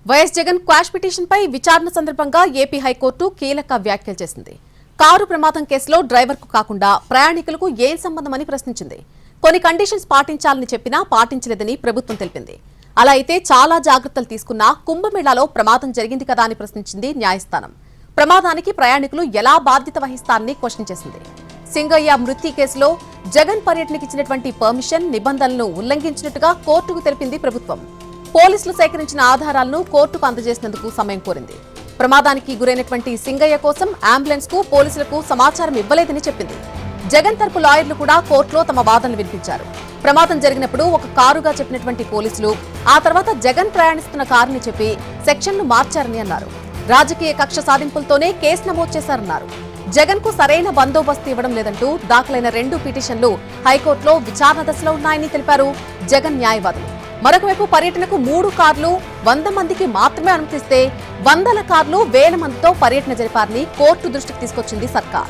YS Jagan quash petition పై విచారణ సందర్భంగా AP high court కీలక వ్యాఖ్యలు చేసింది. కారు ప్రమాదం కేసులో డ్రైవర్కు కాకుండా ప్రయాణికులకు ఏం సంబంధమని ప్రశ్నించింది. కొన్ని కండిషన్స్ పాటించాలని చెప్పినా పాటించలేదని ప్రభుత్వం తెలిపింది. అలా అయితే చాలా జాగ్రత్తలు తీసుకున్నా కుంభమేళాలో ప్రమాదం జరిగింది కదా అని ప్రశ్నించింది న్యాయస్థానం. ప్రమాదానికి ప్రయాణికులు ఎలా బాధ్యత వహిస్తారని క్వశ్చన్ చేసింది. సింగయ్య మృతి కేసులో జగన్ పర్యటనకి ఇచ్చినటువంటి పర్మిషన్ నిబంధనలను ఉల్లంఘించినట్టుగా కోర్టుకు తెలిపింది ప్రభుత్వం. పోలీసులు సేకరించిన ఆధారాలను కోర్టుకు అందజేసినందుకు సమయం కోరింది. ప్రమాదానికి గురైనటువంటి సింగయ్య కోసం అంబులెన్స్ కు పోలీసులకు సమాచారం ఇవ్వలేదని చెప్పింది. జగన్ తరపు లాయర్లు కూడా కోర్టులో తమ వాదనలు వినిపించారు. ప్రమాదం జరిగినప్పుడు ఒక కారుగా చెప్పినటువంటి పోలీసులు ఆ తర్వాత జగన్ ప్రయాణిస్తున్న కారుని చెప్పి సెక్షన్లు మార్చారని అన్నారు. రాజకీయ కక్ష సాధింపులతోనే కేసు నమోదు చేశారన్నారు. జగన్ కు సరైన బందోబస్తు ఇవ్వడం లేదంటూ దాఖలైన 2 పిటిషన్లు హైకోర్టులో విచారణ దశలో ఉన్నాయని తెలిపారు జగన్ న్యాయవాదులు. మరొకవైపు పర్యటనకు 3 కార్లు 100 మందికి మాత్రమే అనుమతిస్తే 100ల కార్లు 1000 మందితో పర్యటన జరిపారని కోర్టు దృష్టికి తీసుకొచ్చింది సర్కార్.